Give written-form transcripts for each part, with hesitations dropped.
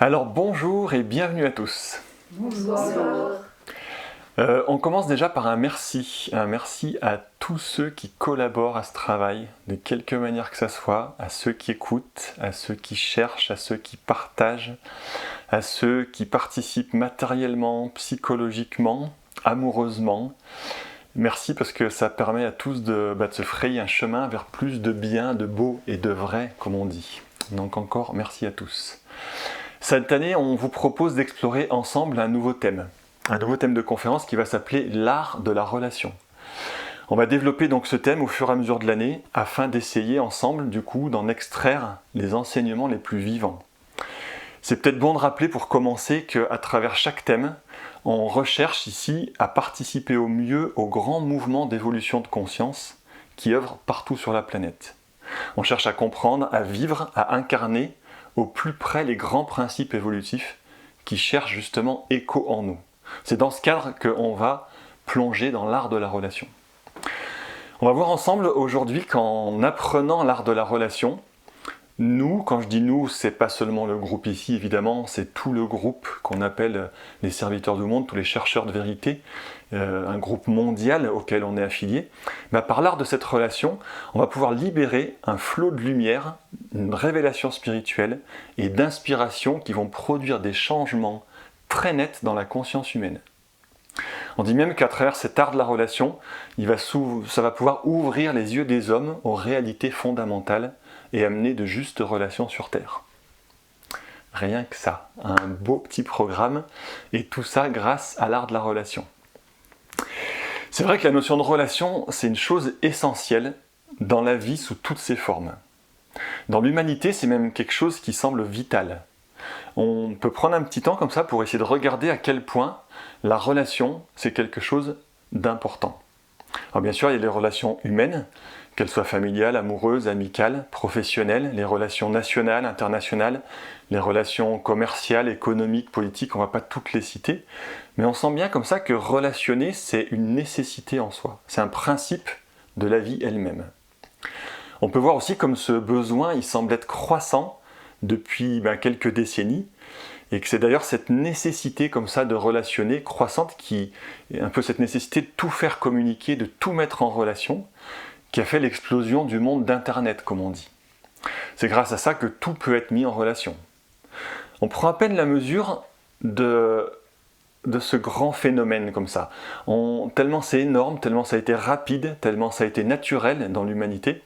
Alors bonjour et bienvenue à tous. Bonsoir. On commence déjà par un merci à tous ceux qui collaborent à ce travail, de quelque manière que ce soit, à ceux qui écoutent, à ceux qui cherchent, à ceux qui partagent, à ceux qui participent matériellement, psychologiquement, amoureusement. Merci parce que ça permet à tous de se frayer un chemin vers plus de bien, de beau et de vrai, comme on dit. Donc encore merci à tous. Cette année, on vous propose d'explorer ensemble un nouveau thème de conférence qui va s'appeler l'art de la relation. On va développer donc ce thème au fur et à mesure de l'année afin d'essayer ensemble du coup d'en extraire les enseignements les plus vivants. C'est peut-être bon de rappeler pour commencer qu'à travers chaque thème, on recherche ici à participer au mieux au grand mouvement d'évolution de conscience qui œuvre partout sur la planète. On cherche à comprendre, à vivre, à incarner au plus près les grands principes évolutifs qui cherchent justement écho en nous. C'est dans ce cadre qu'on va plonger dans l'art de la relation. On va voir ensemble aujourd'hui qu'en apprenant l'art de la relation, nous, quand je dis nous, c'est pas seulement le groupe ici évidemment, c'est tout le groupe qu'on appelle les serviteurs du monde, tous les chercheurs de vérité, un groupe mondial auquel on est affilié. Par l'art de cette relation, on va pouvoir libérer un flot de lumière, une révélation spirituelle et d'inspiration qui vont produire des changements très nets dans la conscience humaine. On dit même qu'à travers cet art de la relation, ça va pouvoir ouvrir les yeux des hommes aux réalités fondamentales et amener de justes relations sur Terre. Rien que ça, un beau petit programme, et tout ça grâce à l'art de la relation. C'est vrai que la notion de relation, c'est une chose essentielle dans la vie sous toutes ses formes. Dans l'humanité, c'est même quelque chose qui semble vital. On peut prendre un petit temps comme ça pour essayer de regarder à quel point la relation, c'est quelque chose d'important. Alors bien sûr, il y a les relations humaines, qu'elles soient familiales, amoureuses, amicales, professionnelles, les relations nationales, internationales, les relations commerciales, économiques, politiques, on ne va pas toutes les citer, mais on sent bien comme ça que relationner, c'est une nécessité en soi, c'est un principe de la vie elle-même. On peut voir aussi comme ce besoin, il semble être croissant depuis quelques décennies, et que c'est d'ailleurs cette nécessité comme ça de relationner croissante qui est un peu cette nécessité de tout faire communiquer, de tout mettre en relation, qui a fait l'explosion du monde d'Internet, comme on dit. C'est grâce à ça que tout peut être mis en relation. On prend à peine la mesure de ce grand phénomène comme ça. Tellement c'est énorme, tellement ça a été rapide, tellement ça a été naturel dans l'humanité,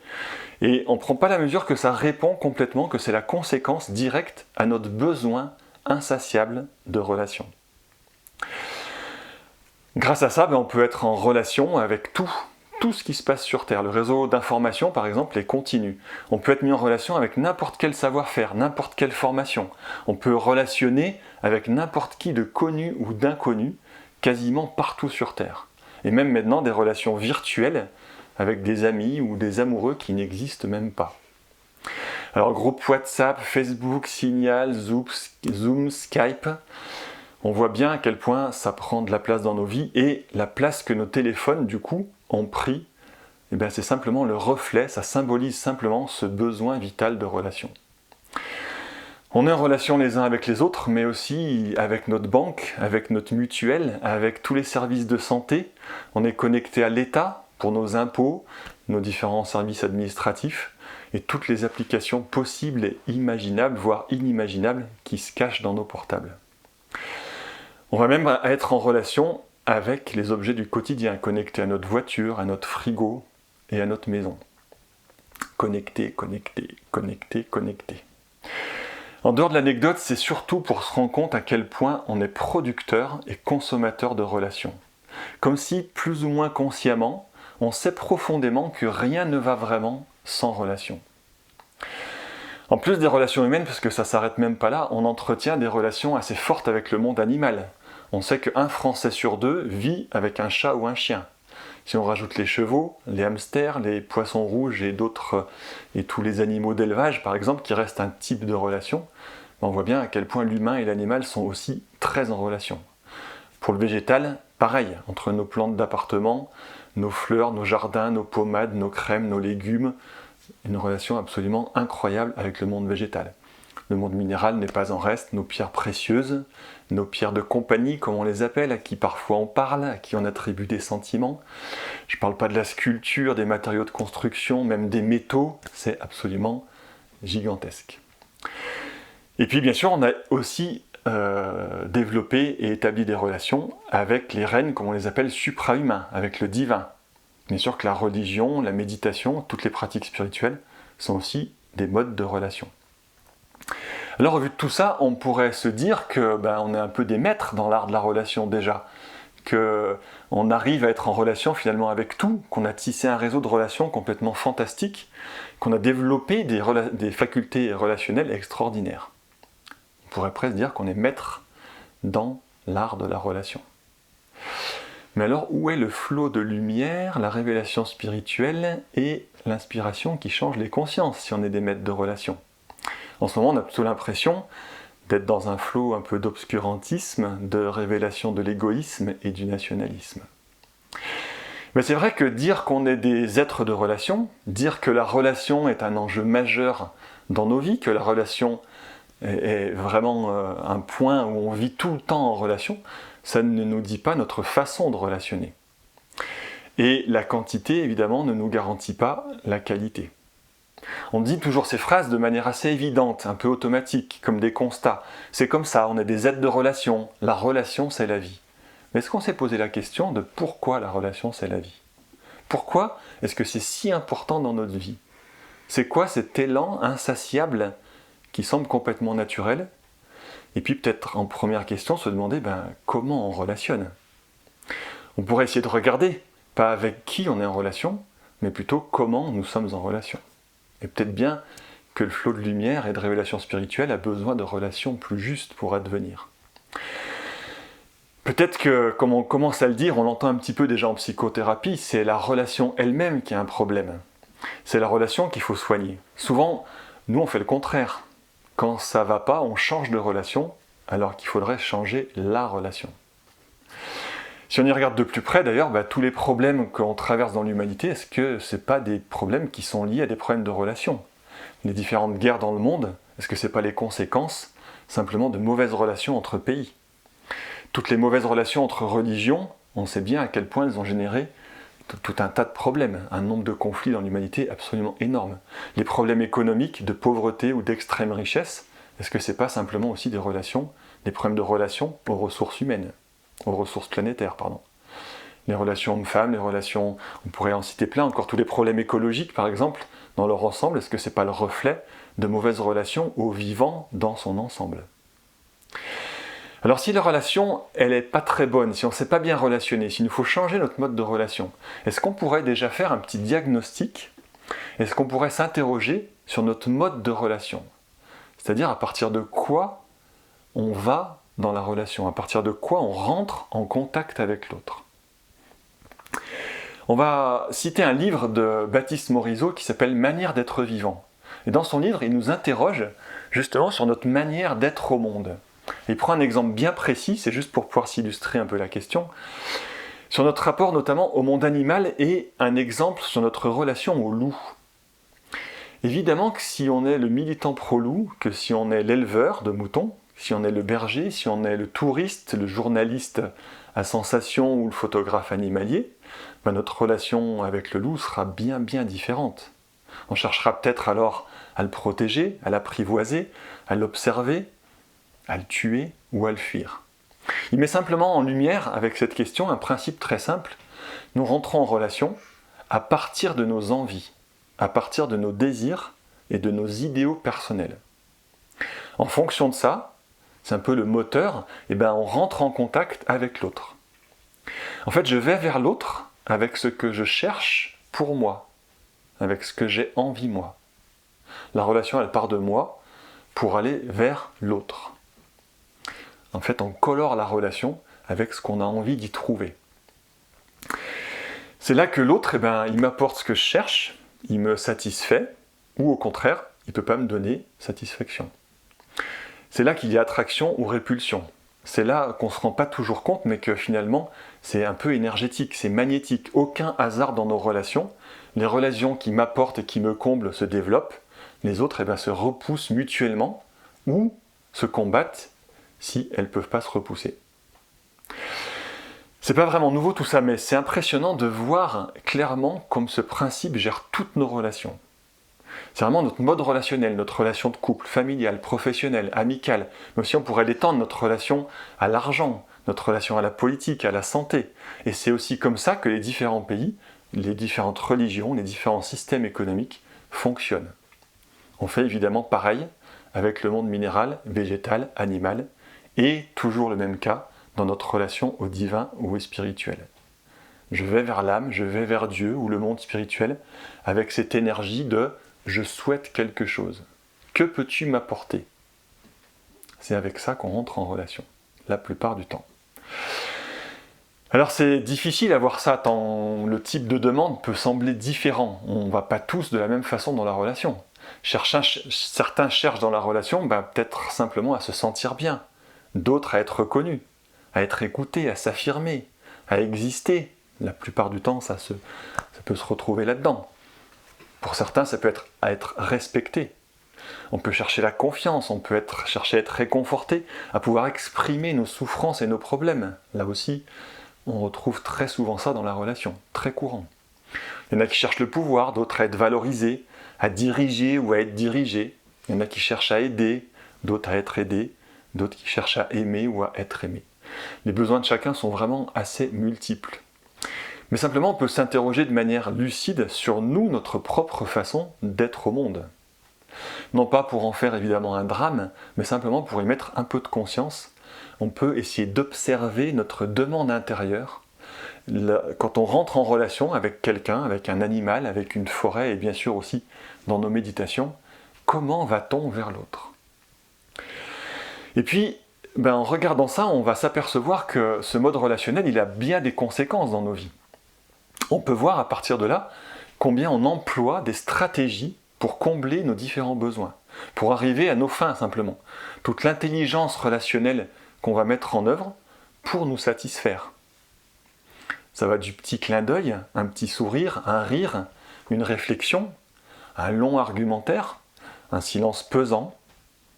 et on ne prend pas la mesure que ça répond complètement, que c'est la conséquence directe à notre besoin insatiable de relation. Grâce à ça, on peut être en relation avec tout ce qui se passe sur Terre. Le réseau d'information, par exemple, est continu. On peut être mis en relation avec n'importe quel savoir-faire, n'importe quelle formation. On peut relationner avec n'importe qui de connu ou d'inconnu, quasiment partout sur Terre. Et même maintenant, des relations virtuelles avec des amis ou des amoureux qui n'existent même pas. Alors, groupe WhatsApp, Facebook, Signal, Zoom, Skype, on voit bien à quel point ça prend de la place dans nos vies et la place que nos téléphones, du coup, ont pris, c'est simplement le reflet, ça symbolise simplement ce besoin vital de relation. On est en relation les uns avec les autres, mais aussi avec notre banque, avec notre mutuelle, avec tous les services de santé. On est connecté à l'État pour nos impôts, nos différents services administratifs et toutes les applications possibles et imaginables, voire inimaginables, qui se cachent dans nos portables. On va même être en relation avec les objets du quotidien, connectés à notre voiture, à notre frigo et à notre maison. Connectés. En dehors de l'anecdote, c'est surtout pour se rendre compte à quel point on est producteur et consommateur de relations. Comme si, plus ou moins consciemment, on sait profondément que rien ne va vraiment sans relation. En plus des relations humaines, parce que ça ne s'arrête même pas là, on entretient des relations assez fortes avec le monde animal. On sait qu'un Français sur deux vit avec un chat ou un chien. Si on rajoute les chevaux, les hamsters, les poissons rouges et tous les animaux d'élevage par exemple, qui restent un type de relation, on voit bien à quel point l'humain et l'animal sont aussi très en relation. Pour le végétal, pareil, entre nos plantes d'appartement, nos fleurs, nos jardins, nos pommades, nos crèmes, nos légumes, une relation absolument incroyable avec le monde végétal. Le monde minéral n'est pas en reste, nos pierres précieuses, nos pierres de compagnie, comme on les appelle, à qui parfois on parle, à qui on attribue des sentiments. Je ne parle pas de la sculpture, des matériaux de construction, même des métaux, c'est absolument gigantesque. Et puis bien sûr, on a aussi développé et établi des relations avec les règnes, comme on les appelle, suprahumains, avec le divin. Bien sûr que la religion, la méditation, toutes les pratiques spirituelles sont aussi des modes de relation. Alors au vu de tout ça, on pourrait se dire que on est un peu des maîtres dans l'art de la relation déjà, qu'on arrive à être en relation finalement avec tout, qu'on a tissé un réseau de relations complètement fantastique, qu'on a développé des facultés relationnelles extraordinaires. On pourrait presque dire qu'on est maître dans l'art de la relation. Mais alors, où est le flot de lumière, la révélation spirituelle et l'inspiration qui change les consciences si on est des maîtres de relation ? En ce moment, on a plutôt l'impression d'être dans un flot un peu d'obscurantisme, de révélation de l'égoïsme et du nationalisme. Mais c'est vrai que dire qu'on est des êtres de relation, dire que la relation est un enjeu majeur dans nos vies, que la relation est vraiment un point où on vit tout le temps en relation, ça ne nous dit pas notre façon de relationner. Et la quantité, évidemment, ne nous garantit pas la qualité. On dit toujours ces phrases de manière assez évidente, un peu automatique, comme des constats. C'est comme ça, on est des êtres de relation. La relation, c'est la vie. Mais est-ce qu'on s'est posé la question de pourquoi la relation, c'est la vie ? Pourquoi est-ce que c'est si important dans notre vie ? C'est quoi cet élan insatiable qui semble complètement naturel ? Et puis peut-être en première question se demander comment on relationne ? On pourrait essayer de regarder, pas avec qui on est en relation, mais plutôt comment nous sommes en relation. Et peut-être bien que le flot de lumière et de révélation spirituelle a besoin de relations plus justes pour advenir. Peut-être que, comme on commence à le dire, on l'entend un petit peu déjà en psychothérapie, c'est la relation elle-même qui a un problème. C'est la relation qu'il faut soigner. Souvent, nous on fait le contraire. Quand ça va pas, on change de relation, alors qu'il faudrait changer la relation. Si on y regarde de plus près d'ailleurs, tous les problèmes qu'on traverse dans l'humanité, est-ce que ce n'est pas des problèmes qui sont liés à des problèmes de relation ? Les différentes guerres dans le monde, est-ce que ce n'est pas les conséquences simplement de mauvaises relations entre pays ? Toutes les mauvaises relations entre religions, on sait bien à quel point elles ont généré tout un tas de problèmes, un nombre de conflits dans l'humanité absolument énorme. Les problèmes économiques, de pauvreté ou d'extrême richesse, est-ce que ce n'est pas simplement aussi des problèmes de relations aux ressources humaines ? Aux ressources planétaires, pardon. Les relations hommes-femmes, les relations, on pourrait en citer plein, encore tous les problèmes écologiques par exemple, dans leur ensemble, est-ce que ce n'est pas le reflet de mauvaises relations au vivant dans son ensemble ? Alors si la relation, elle n'est pas très bonne, si on ne sait pas bien relationner, s'il nous faut changer notre mode de relation, est-ce qu'on pourrait déjà faire un petit diagnostic ? Est-ce qu'on pourrait s'interroger sur notre mode de relation ? C'est-à-dire à partir de quoi on va dans la relation, à partir de quoi on rentre en contact avec l'autre. On va citer un livre de Baptiste Morisot qui s'appelle « Manière d'être vivant ». Et dans son livre, il nous interroge justement sur notre manière d'être au monde. Il prend un exemple bien précis, c'est juste pour pouvoir s'illustrer un peu la question, sur notre rapport notamment au monde animal et un exemple sur notre relation au loup. Évidemment que si on est le militant pro-loup, que si on est l'éleveur de moutons, si on est le berger, si on est le touriste, le journaliste à sensation ou le photographe animalier, notre relation avec le loup sera bien différente. On cherchera peut-être alors à le protéger, à l'apprivoiser, à l'observer, à le tuer ou à le fuir. Il met simplement en lumière, avec cette question, un principe très simple. Nous rentrons en relation à partir de nos envies, à partir de nos désirs et de nos idéaux personnels. En fonction de ça, c'est un peu le moteur, on rentre en contact avec l'autre. En fait, je vais vers l'autre avec ce que je cherche pour moi, avec ce que j'ai envie moi. La relation, elle part de moi pour aller vers l'autre. En fait, on colore la relation avec ce qu'on a envie d'y trouver. C'est là que l'autre, il m'apporte ce que je cherche, il me satisfait, ou au contraire, il ne peut pas me donner satisfaction. C'est là qu'il y a attraction ou répulsion. C'est là qu'on ne se rend pas toujours compte, mais que finalement, c'est un peu énergétique, c'est magnétique. Aucun hasard dans nos relations. Les relations qui m'apportent et qui me comblent se développent. Les autres se repoussent mutuellement ou se combattent si elles ne peuvent pas se repousser. C'est pas vraiment nouveau tout ça, mais c'est impressionnant de voir clairement comme ce principe gère toutes nos relations. C'est vraiment notre mode relationnel, notre relation de couple, familiale, professionnelle, amicale, mais aussi on pourrait l'étendre, notre relation à l'argent, notre relation à la politique, à la santé. Et c'est aussi comme ça que les différents pays, les différentes religions, les différents systèmes économiques fonctionnent. On fait évidemment pareil avec le monde minéral, végétal, animal, et toujours le même cas dans notre relation au divin ou au spirituel. Je vais vers l'âme, je vais vers Dieu ou le monde spirituel avec cette énergie de « je souhaite quelque chose ». Que peux-tu m'apporter? C'est avec ça qu'on rentre en relation, la plupart du temps. Alors c'est difficile à voir ça tant le type de demande peut sembler différent. On ne va pas tous de la même façon dans la relation. Certains cherchent dans la relation peut-être simplement à se sentir bien, d'autres à être reconnus, à être écoutés, à s'affirmer, à exister. La plupart du temps, ça peut se retrouver là-dedans. Pour certains, ça peut être à être respecté. On peut chercher la confiance, on peut chercher à être réconforté, à pouvoir exprimer nos souffrances et nos problèmes. Là aussi, on retrouve très souvent ça dans la relation, très courant. Il y en a qui cherchent le pouvoir, d'autres à être valorisés, à diriger ou à être dirigés. Il y en a qui cherchent à aider, d'autres à être aidés, d'autres qui cherchent à aimer ou à être aimés. Les besoins de chacun sont vraiment assez multiples. Mais simplement, on peut s'interroger de manière lucide sur nous, notre propre façon d'être au monde. Non pas pour en faire évidemment un drame, mais simplement pour y mettre un peu de conscience. On peut essayer d'observer notre demande intérieure. Quand on rentre en relation avec quelqu'un, avec un animal, avec une forêt et bien sûr aussi dans nos méditations, comment va-t-on vers l'autre? Et puis, en regardant ça, on va s'apercevoir que ce mode relationnel, il a bien des conséquences dans nos vies. On peut voir à partir de là combien on emploie des stratégies pour combler nos différents besoins, pour arriver à nos fins simplement. Toute l'intelligence relationnelle qu'on va mettre en œuvre pour nous satisfaire. Ça va du petit clin d'œil, un petit sourire, un rire, une réflexion, un long argumentaire, un silence pesant,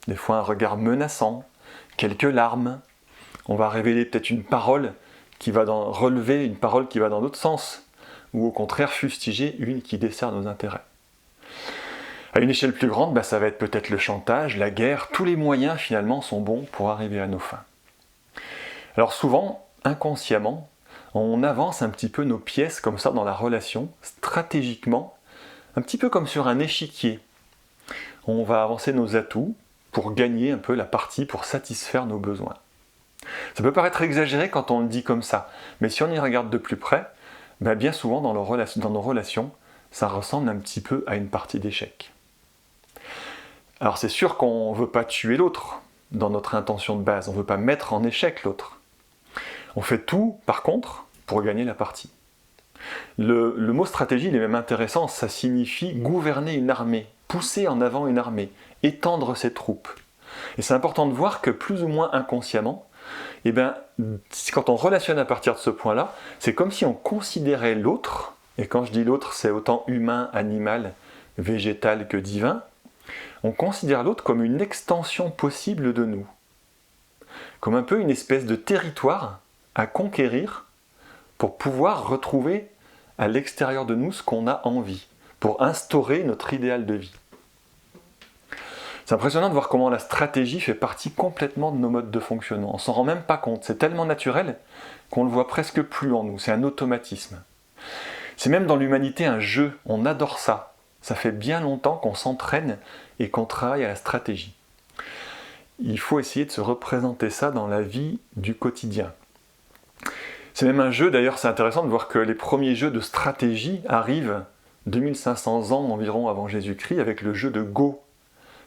des fois un regard menaçant, quelques larmes. On va révéler peut-être une parole qui va relever une parole qui va dans l'autre sens, ou au contraire fustiger une qui dessert nos intérêts. À une échelle plus grande, ça va être peut-être le chantage, la guerre, tous les moyens finalement sont bons pour arriver à nos fins. Alors souvent, inconsciemment, on avance un petit peu nos pièces comme ça dans la relation, stratégiquement, un petit peu comme sur un échiquier. On va avancer nos atouts pour gagner un peu la partie, pour satisfaire nos besoins. Ça peut paraître exagéré quand on le dit comme ça, mais si on y regarde de plus près, bien souvent dans nos relations, ça ressemble un petit peu à une partie d'échec. Alors c'est sûr qu'on ne veut pas tuer l'autre dans notre intention de base, on ne veut pas mettre en échec l'autre. On fait tout, par contre, pour gagner la partie. Le mot stratégie, il est même intéressant, ça signifie gouverner une armée, pousser en avant une armée, étendre ses troupes. Et c'est important de voir que plus ou moins inconsciemment, quand on relationne à partir de ce point-là, c'est comme si on considérait l'autre, et quand je dis l'autre, c'est autant humain, animal, végétal que divin, on considère l'autre comme une extension possible de nous, comme un peu une espèce de territoire à conquérir pour pouvoir retrouver à l'extérieur de nous ce qu'on a envie, pour instaurer notre idéal de vie. C'est impressionnant de voir comment la stratégie fait partie complètement de nos modes de fonctionnement. On s'en rend même pas compte, c'est tellement naturel qu'on le voit presque plus en nous, c'est un automatisme. C'est même dans l'humanité un jeu, on adore ça. Ça fait bien longtemps qu'on s'entraîne et qu'on travaille à la stratégie. Il faut essayer de se représenter ça dans la vie du quotidien. C'est même un jeu, d'ailleurs c'est intéressant de voir que les premiers jeux de stratégie arrivent 2500 ans environ avant Jésus-Christ avec le jeu de Go.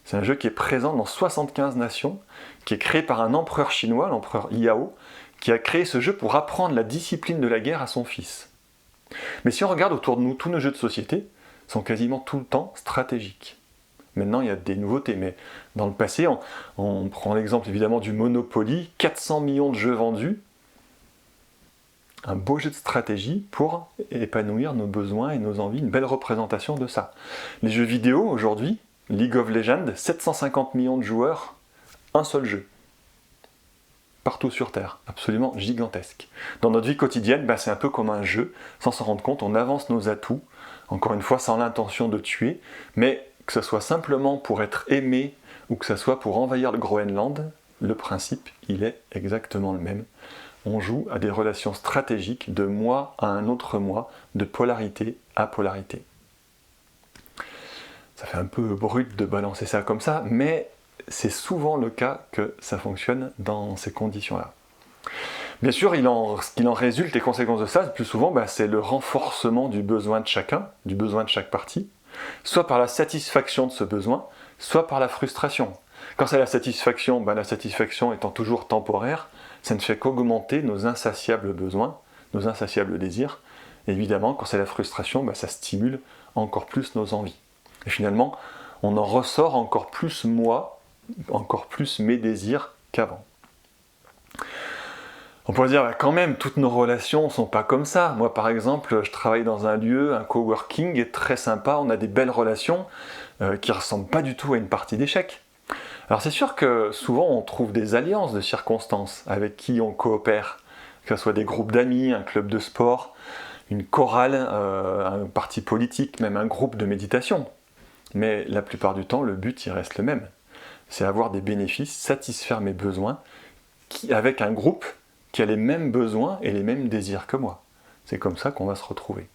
C'est un jeu qui est présent dans 75 nations, qui est créé par un empereur chinois, l'empereur Yao, qui a créé ce jeu pour apprendre la discipline de la guerre à son fils. Mais si on regarde autour de nous, tous nos jeux de société sont quasiment tout le temps stratégiques. Maintenant, il y a des nouveautés, mais dans le passé, on prend l'exemple évidemment du Monopoly, 400 millions de jeux vendus, un beau jeu de stratégie pour épanouir nos besoins et nos envies, une belle représentation de ça. Les jeux vidéo aujourd'hui, League of Legends, 750 millions de joueurs, un seul jeu. Partout sur Terre, absolument gigantesque. Dans notre vie quotidienne, c'est un peu comme un jeu, sans s'en rendre compte, on avance nos atouts, encore une fois sans l'intention de tuer, mais que ce soit simplement pour être aimé ou que ce soit pour envahir le Groenland, le principe, il est exactement le même. On joue à des relations stratégiques de moi à un autre moi, de polarité à polarité. Ça fait un peu brut de balancer ça comme ça, mais c'est souvent le cas que ça fonctionne dans ces conditions-là. Bien sûr, ce qu'il en résulte, les conséquences de ça, le plus souvent, c'est le renforcement du besoin de chacun, du besoin de chaque partie, soit par la satisfaction de ce besoin, soit par la frustration. Quand c'est la satisfaction étant toujours temporaire, ça ne fait qu'augmenter nos insatiables besoins, nos insatiables désirs. Et évidemment, quand c'est la frustration, ça stimule encore plus nos envies. Et finalement, on en ressort encore plus moi, encore plus mes désirs qu'avant. On pourrait dire, quand même, toutes nos relations ne sont pas comme ça. Moi, par exemple, je travaille dans un lieu, un coworking, très sympa, on a des belles relations qui ne ressemblent pas du tout à une partie d'échecs. Alors c'est sûr que souvent on trouve des alliances de circonstances avec qui on coopère, que ce soit des groupes d'amis, un club de sport, une chorale, un parti politique, même un groupe de méditation. Mais la plupart du temps, le but il reste le même. C'est avoir des bénéfices, satisfaire mes besoins, avec un groupe qui a les mêmes besoins et les mêmes désirs que moi. C'est comme ça qu'on va se retrouver.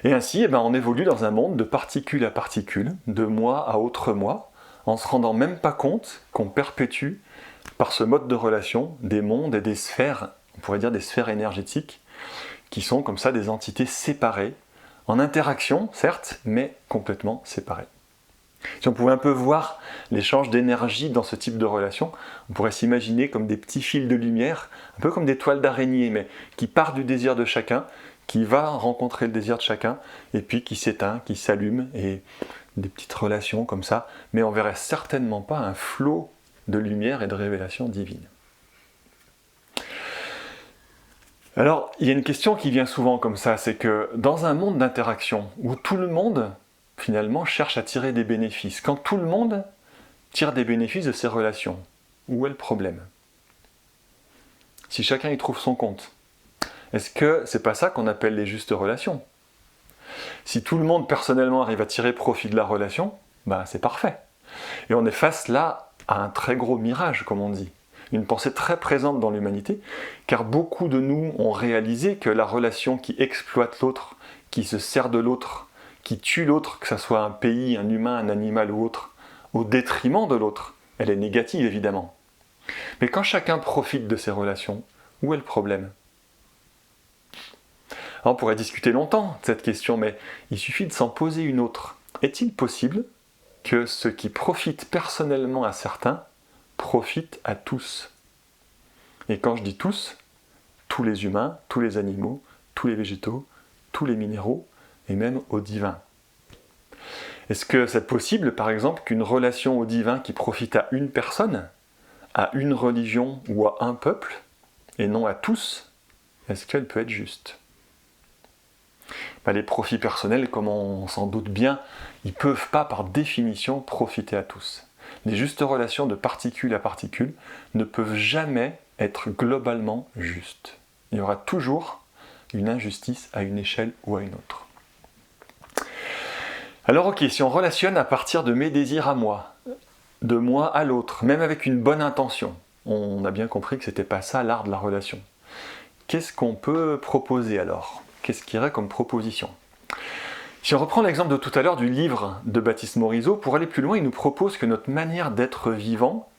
Et ainsi, on évolue dans un monde de particule à particule, de moi à autre moi, en se rendant même pas compte qu'on perpétue, par ce mode de relation, des mondes et des sphères, on pourrait dire des sphères énergétiques, qui sont comme ça des entités séparées, en interaction, certes, mais complètement séparées. Si on pouvait un peu voir l'échange d'énergie dans ce type de relation, on pourrait s'imaginer comme des petits fils de lumière, un peu comme des toiles d'araignée, mais qui partent du désir de chacun, qui va rencontrer le désir de chacun, et puis qui s'éteint, qui s'allume, et des petites relations comme ça, mais on verrait certainement pas un flot de lumière et de révélation divine. Alors, il y a une question qui vient souvent comme ça, c'est que dans un monde d'interaction, où tout le monde, finalement, cherche à tirer des bénéfices, quand tout le monde tire des bénéfices de ces relations, où est le problème? Si chacun y trouve son compte, est-ce que c'est pas ça qu'on appelle les justes relations? Si tout le monde personnellement arrive à tirer profit de la relation, c'est parfait. Et on est face là à un très gros mirage, comme on dit. Une pensée très présente dans l'humanité, car beaucoup de nous ont réalisé que la relation qui exploite l'autre, qui se sert de l'autre, qui tue l'autre, que ce soit un pays, un humain, un animal ou autre, au détriment de l'autre, elle est négative évidemment. Mais quand chacun profite de ces relations, où est le problème ? Alors, on pourrait discuter longtemps de cette question, mais il suffit de s'en poser une autre. Est-il possible que ce qui profite personnellement à certains profite à tous? Et quand je dis tous, tous les humains, tous les animaux, tous les végétaux, tous les minéraux, et même au divin. Est-ce que c'est possible, par exemple, qu'une relation au divin qui profite à une personne, à une religion ou à un peuple, et non à tous, est-ce qu'elle peut être juste ? Les profits personnels, comme on s'en doute bien, ils ne peuvent pas par définition profiter à tous. Les justes relations de particule à particule ne peuvent jamais être globalement justes. Il y aura toujours une injustice à une échelle ou à une autre. Alors ok, si on relationne à partir de mes désirs à moi, de moi à l'autre, même avec une bonne intention, on a bien compris que c'était pas ça l'art de la relation. Qu'est-ce qu'on peut proposer alors ? Qu'est-ce qu'il y aurait comme proposition ? Si on reprend l'exemple de tout à l'heure du livre de Baptiste Morisot, pour aller plus loin, il nous propose que notre manière d'être vivant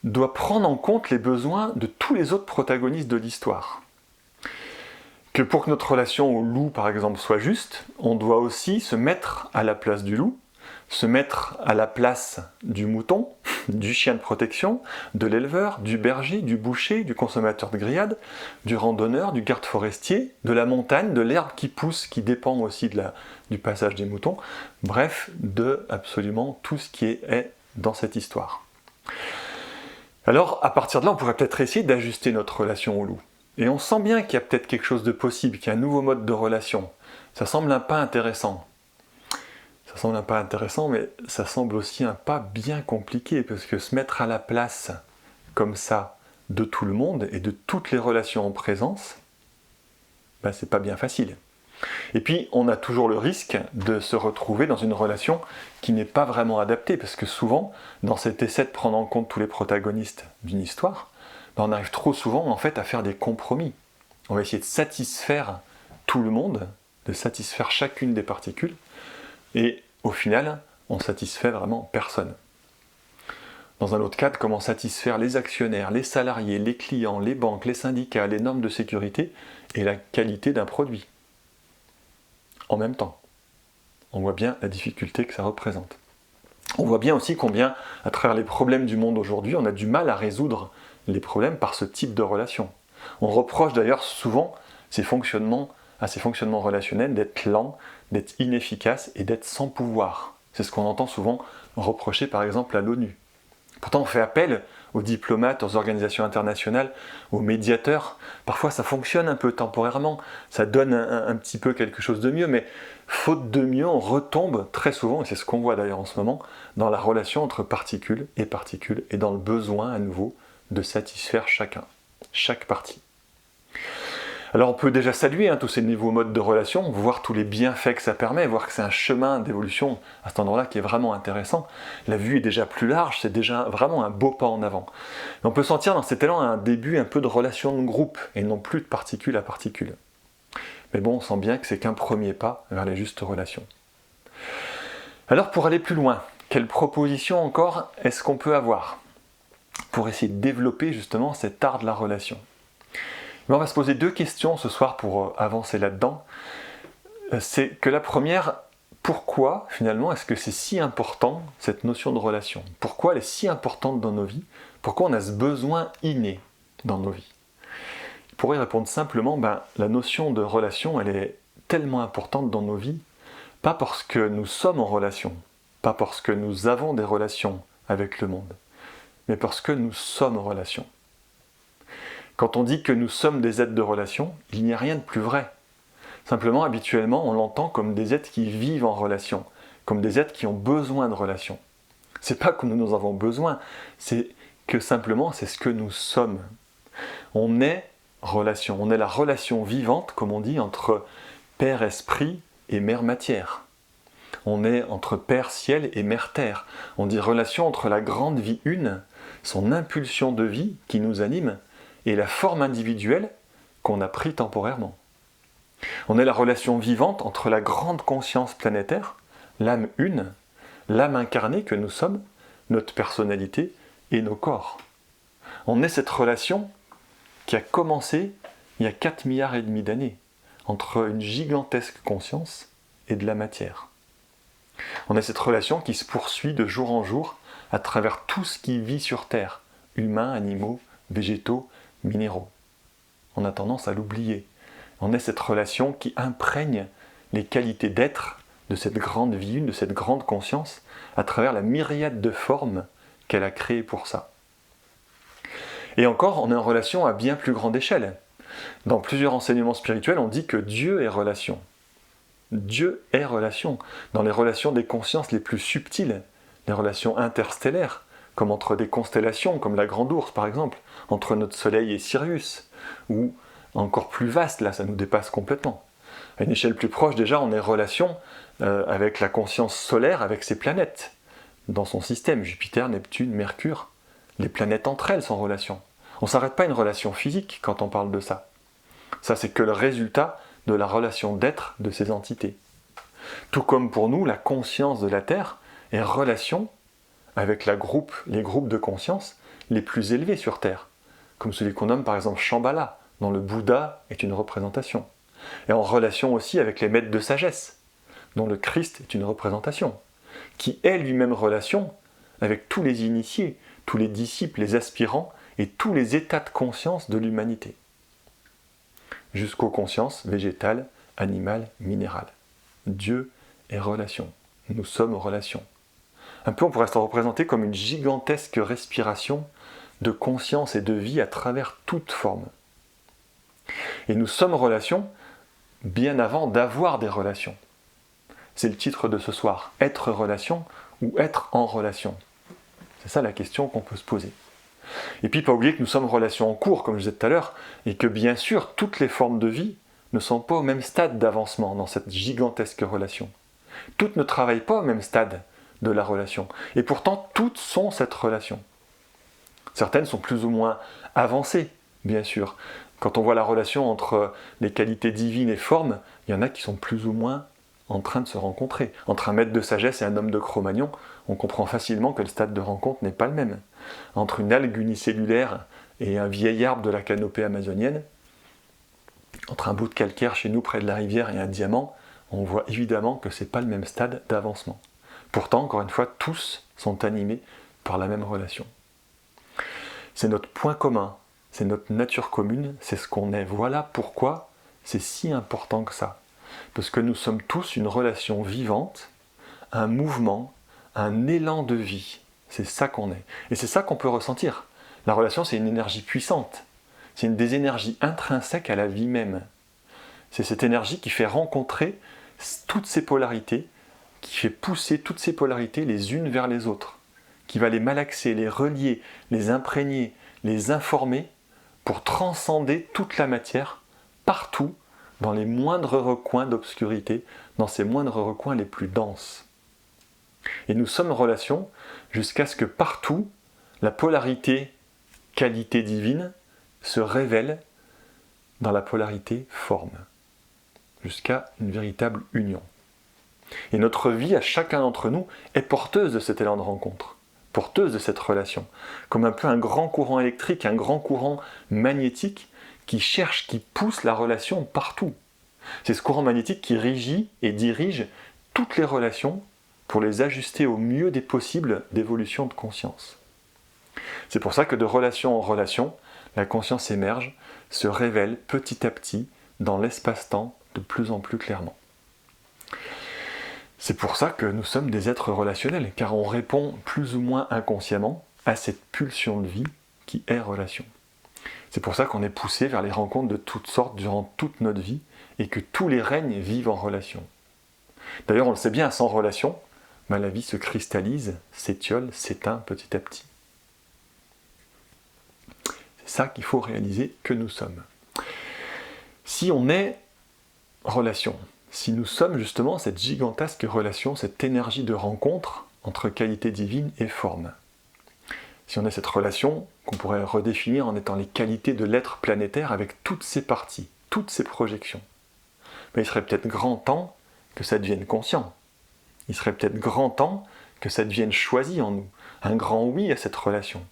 doit prendre en compte les besoins de tous les autres protagonistes de l'histoire. Que pour que notre relation au loup, par exemple, soit juste, on doit aussi se mettre à la place du loup, se mettre à la place du mouton, du chien de protection, de l'éleveur, du berger, du boucher, du consommateur de grillade, du randonneur, du garde forestier, de la montagne, de l'herbe qui pousse, qui dépend aussi du passage des moutons, bref, de absolument tout ce qui est dans cette histoire. Alors, à partir de là, on pourrait peut-être essayer d'ajuster notre relation au loup. Et on sent bien qu'il y a peut-être quelque chose de possible, qu'il y a un nouveau mode de relation. Ça semble un pas intéressant. Ça semble un pas intéressant, mais ça semble aussi un pas bien compliqué, parce que se mettre à la place, comme ça, de tout le monde et de toutes les relations en présence, ben, c'est pas bien facile. Et puis, on a toujours le risque de se retrouver dans une relation qui n'est pas vraiment adaptée, parce que souvent, dans cet essai de prendre en compte tous les protagonistes d'une histoire, ben on arrive trop souvent en fait à faire des compromis. On va essayer de satisfaire tout le monde, de satisfaire chacune des particules, et au final, on satisfait vraiment personne. Dans un autre cadre, comment satisfaire les actionnaires, les salariés, les clients, les banques, les syndicats, les normes de sécurité et la qualité d'un produit en même temps. On voit bien la difficulté que ça représente. On voit bien aussi combien, à travers les problèmes du monde aujourd'hui, on a du mal à résoudre les problèmes par ce type de relation. On reproche d'ailleurs souvent à ces fonctionnements relationnels d'être lents, d'être inefficaces et d'être sans pouvoir. C'est ce qu'on entend souvent reprocher par exemple à l'ONU. Pourtant on fait appel aux diplomates, aux organisations internationales, aux médiateurs. Parfois ça fonctionne un peu temporairement, ça donne un petit peu quelque chose de mieux, mais faute de mieux, on retombe très souvent, et c'est ce qu'on voit d'ailleurs en ce moment, dans la relation entre particules, et dans le besoin à nouveau de satisfaire chacun, chaque partie. Alors on peut déjà saluer tous ces nouveaux modes de relation, voir tous les bienfaits que ça permet, voir que c'est un chemin d'évolution à cet endroit-là qui est vraiment intéressant. La vue est déjà plus large, c'est déjà vraiment un beau pas en avant. Et on peut sentir dans cet élan un début un peu de relation de groupe, et non plus de particule à particule. Mais bon, on sent bien que c'est qu'un premier pas vers les justes relations. Alors pour aller plus loin, quelle proposition encore est-ce qu'on peut avoir pour essayer de développer justement cet art de la relation? Mais on va se poser deux questions ce soir pour avancer là-dedans. C'est que la première, pourquoi finalement est-ce que c'est si important cette notion de relation? Pourquoi elle est si importante dans nos vies? Pourquoi on a ce besoin inné dans nos vies? Pour y répondre simplement, la notion de relation, elle est tellement importante dans nos vies, pas parce que nous sommes en relation, pas parce que nous avons des relations avec le monde, mais parce que nous sommes en relation. Quand on dit que nous sommes des êtres de relation, il n'y a rien de plus vrai. Simplement, habituellement, on l'entend comme des êtres qui vivent en relation, comme des êtres qui ont besoin de relation. C'est pas que nous en avons besoin, c'est que simplement c'est ce que nous sommes. On est relation, on est la relation vivante, comme on dit, entre Père Esprit et Mère Matière. On est entre Père Ciel et Mère Terre. On dit relation entre la grande vie une, son impulsion de vie qui nous anime, et la forme individuelle qu'on a pris temporairement. On est la relation vivante entre la grande conscience planétaire, l'âme une, l'âme incarnée que nous sommes, notre personnalité et nos corps. On est cette relation qui a commencé il y a 4 milliards et demi d'années, entre une gigantesque conscience et de la matière. On est cette relation qui se poursuit de jour en jour à travers tout ce qui vit sur Terre, humains, animaux, végétaux, minéraux. On a tendance à l'oublier. On est cette relation qui imprègne les qualités d'être de cette grande vie une, de cette grande conscience, à travers la myriade de formes qu'elle a créées pour ça. Et encore, on est en relation à bien plus grande échelle. Dans plusieurs enseignements spirituels, on dit que Dieu est relation. Dieu est relation. Dans les relations des consciences les plus subtiles, les relations interstellaires, comme entre des constellations, comme la Grande Ourse par exemple, entre notre Soleil et Sirius, ou encore plus vaste, là ça nous dépasse complètement. À une échelle plus proche déjà, on est en relation avec la conscience solaire, avec ses planètes, dans son système, Jupiter, Neptune, Mercure, les planètes entre elles sont en relation. On ne s'arrête pas à une relation physique quand on parle de ça. Ça c'est que le résultat de la relation d'être de ces entités. Tout comme pour nous, la conscience de la Terre est en relation avec les groupes de conscience les plus élevés sur Terre, comme celui qu'on nomme par exemple Shambhala, dont le Bouddha est une représentation, et en relation aussi avec les maîtres de sagesse, dont le Christ est une représentation, qui est lui-même relation avec tous les initiés, tous les disciples, les aspirants et tous les états de conscience de l'humanité, jusqu'aux consciences végétales, animales, minérales. Dieu est relation, nous sommes relation. Un peu, on pourrait se représenter comme une gigantesque respiration de conscience et de vie à travers toute forme. Et nous sommes relation bien avant d'avoir des relations. C'est le titre de ce soir. Être relation ou être en relation? C'est ça la question qu'on peut se poser. Et puis pas oublier que nous sommes relation en cours, comme je disais tout à l'heure, et que bien sûr, toutes les formes de vie ne sont pas au même stade d'avancement dans cette gigantesque relation. Toutes ne travaillent pas au même stade de la relation. Et pourtant, toutes sont cette relation. Certaines sont plus ou moins avancées, bien sûr. Quand on voit la relation entre les qualités divines et formes, il y en a qui sont plus ou moins en train de se rencontrer. Entre un maître de sagesse et un homme de Cro-Magnon, on comprend facilement que le stade de rencontre n'est pas le même. Entre une algue unicellulaire et un vieil arbre de la canopée amazonienne, entre un bout de calcaire chez nous près de la rivière et un diamant, on voit évidemment que ce n'est pas le même stade d'avancement. Pourtant, encore une fois, tous sont animés par la même relation. C'est notre point commun, c'est notre nature commune, c'est ce qu'on est. Voilà pourquoi c'est si important que ça. Parce que nous sommes tous une relation vivante, un mouvement, un élan de vie. C'est ça qu'on est. Et c'est ça qu'on peut ressentir. La relation, c'est une énergie puissante. C'est une des énergies intrinsèques à la vie même. C'est cette énergie qui fait rencontrer toutes ces polarités, qui fait pousser toutes ces polarités les unes vers les autres, qui va les malaxer, les relier, les imprégner, les informer pour transcender toute la matière, partout, dans les moindres recoins d'obscurité, dans ces moindres recoins les plus denses. Et nous sommes en relation jusqu'à ce que partout, la polarité qualité divine se révèle dans la polarité forme, jusqu'à une véritable union. Et notre vie, à chacun d'entre nous, est porteuse de cet élan de rencontre, porteuse de cette relation, comme un peu un grand courant électrique, un grand courant magnétique qui cherche, qui pousse la relation partout. C'est ce courant magnétique qui régit et dirige toutes les relations pour les ajuster au mieux des possibles d'évolution de conscience. C'est pour ça que de relation en relation, la conscience émerge, se révèle petit à petit dans l'espace-temps de plus en plus clairement. C'est pour ça que nous sommes des êtres relationnels, car on répond plus ou moins inconsciemment à cette pulsion de vie qui est relation. C'est pour ça qu'on est poussé vers les rencontres de toutes sortes durant toute notre vie, et que tous les règnes vivent en relation. D'ailleurs, on le sait bien, sans relation, la vie se cristallise, s'étiole, s'éteint petit à petit. C'est ça qu'il faut réaliser que nous sommes. Si on est relation, si nous sommes justement cette gigantesque relation, cette énergie de rencontre entre qualité divine et forme, si on est cette relation qu'on pourrait redéfinir en étant les qualités de l'être planétaire avec toutes ses parties, toutes ses projections, il serait peut-être grand temps que ça devienne conscient. Il serait peut-être grand temps que ça devienne choisi en nous, un grand oui à cette relation.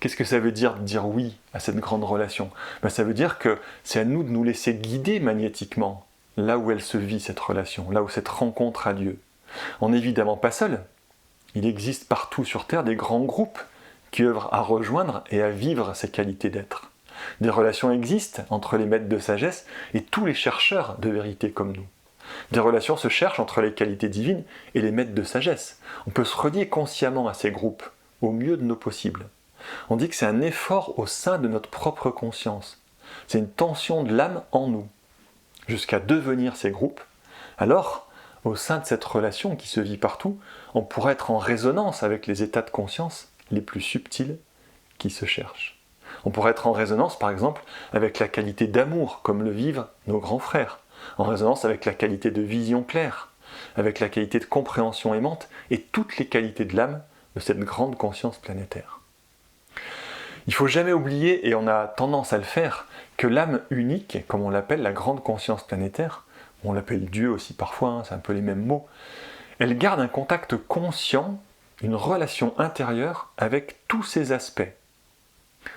Qu'est-ce que ça veut dire de dire oui à cette grande relation? Ça veut dire que c'est à nous de nous laisser guider magnétiquement là où elle se vit, cette relation, là où cette rencontre a lieu. On n'est évidemment pas seul. Il existe partout sur Terre des grands groupes qui œuvrent à rejoindre et à vivre ces qualités d'être. Des relations existent entre les maîtres de sagesse et tous les chercheurs de vérité comme nous. Des relations se cherchent entre les qualités divines et les maîtres de sagesse. On peut se relier consciemment à ces groupes, au mieux de nos possibles. On dit que c'est un effort au sein de notre propre conscience. C'est une tension de l'âme en nous, jusqu'à devenir ces groupes. Alors, au sein de cette relation qui se vit partout, on pourrait être en résonance avec les états de conscience les plus subtils qui se cherchent. On pourrait être en résonance, par exemple, avec la qualité d'amour, comme le vivent nos grands frères, en résonance avec la qualité de vision claire, avec la qualité de compréhension aimante et toutes les qualités de l'âme de cette grande conscience planétaire. Il ne faut jamais oublier, et on a tendance à le faire, que l'âme unique, comme on l'appelle la grande conscience planétaire, on l'appelle Dieu aussi parfois, c'est un peu les mêmes mots, elle garde un contact conscient, une relation intérieure avec tous ses aspects.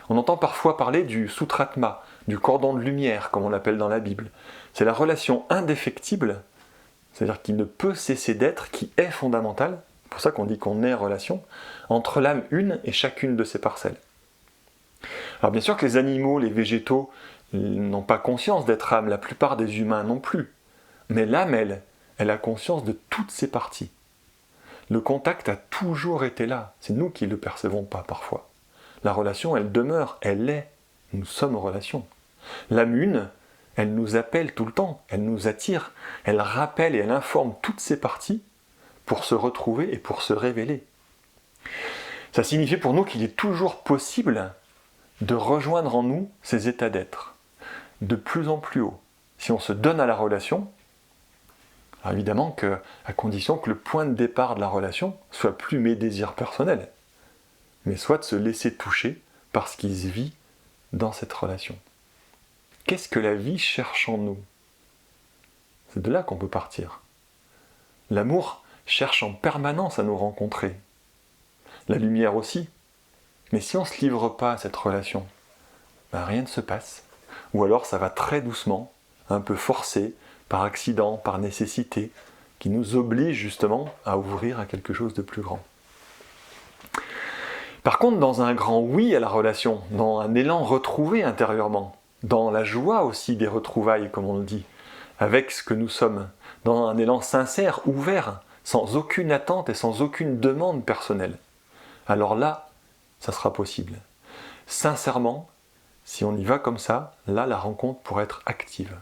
On entend parfois parler du Sutratma, du cordon de lumière, comme on l'appelle dans la Bible. C'est la relation indéfectible, c'est-à-dire qui ne peut cesser d'être, qui est fondamentale, c'est pour ça qu'on dit qu'on est relation, entre l'âme une et chacune de ses parcelles. Alors bien sûr que les animaux, les végétaux, n'ont pas conscience d'être âme, la plupart des humains non plus. Mais l'âme, elle a conscience de toutes ses parties. Le contact a toujours été là, c'est nous qui ne le percevons pas parfois. La relation, elle demeure, elle est, nous sommes en relation. L'âme une, elle nous appelle tout le temps, elle nous attire, elle rappelle et elle informe toutes ses parties pour se retrouver et pour se révéler. Ça signifie pour nous qu'il est toujours possible de rejoindre en nous ces états d'être, de plus en plus haut. Si on se donne à la relation, alors évidemment à condition que le point de départ de la relation soit plus mes désirs personnels, mais soit de se laisser toucher par ce qui se vit dans cette relation. Qu'est-ce que la vie cherche en nous? C'est de là qu'on peut partir. L'amour cherche en permanence à nous rencontrer. La lumière aussi. Mais si on ne se livre pas à cette relation, rien ne se passe. Ou alors ça va très doucement, un peu forcé, par accident, par nécessité, qui nous oblige justement à ouvrir à quelque chose de plus grand. Par contre, dans un grand oui à la relation, dans un élan retrouvé intérieurement, dans la joie aussi des retrouvailles, comme on le dit, avec ce que nous sommes, dans un élan sincère, ouvert, sans aucune attente et sans aucune demande personnelle, alors là, ça sera possible. Sincèrement, si on y va comme ça, là, la rencontre pourrait être active.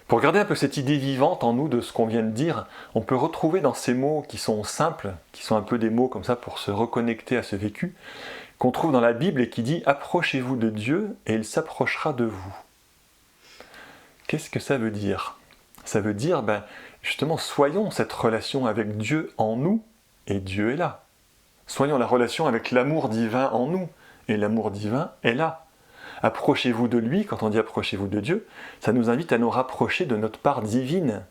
Pour garder un peu cette idée vivante en nous de ce qu'on vient de dire, on peut retrouver dans ces mots qui sont simples, qui sont un peu des mots comme ça pour se reconnecter à ce vécu, qu'on trouve dans la Bible et qui dit « Approchez-vous de Dieu et il s'approchera de vous ». Qu'est-ce que ça veut dire? Ça veut dire, justement, soyons cette relation avec Dieu en nous et Dieu est là. Soyons la relation avec l'amour divin en nous et l'amour divin est là. Approchez-vous de lui, quand on dit approchez-vous de Dieu, ça nous invite à nous rapprocher de notre part divine.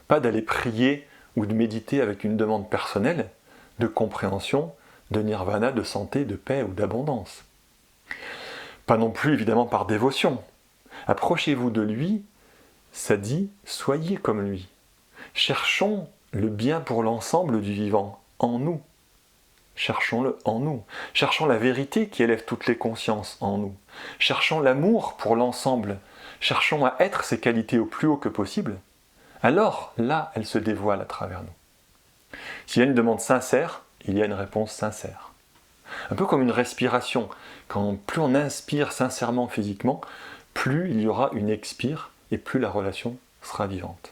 Pas d'aller prier ou de méditer avec une demande personnelle, de compréhension, de nirvana, de santé, de paix ou d'abondance. Pas non plus évidemment par dévotion. Approchez-vous de lui, ça dit soyez comme lui. Cherchons le bien pour l'ensemble du vivant en nous. Cherchons-le en nous. Cherchons la vérité qui élève toutes les consciences en nous. Cherchons l'amour pour l'ensemble. Cherchons à être ces qualités au plus haut que possible. Alors, là, elles se dévoilent à travers nous. S'il y a une demande sincère, il y a une réponse sincère. Un peu comme une respiration. Plus on inspire sincèrement physiquement, plus il y aura une expire et plus la relation sera vivante.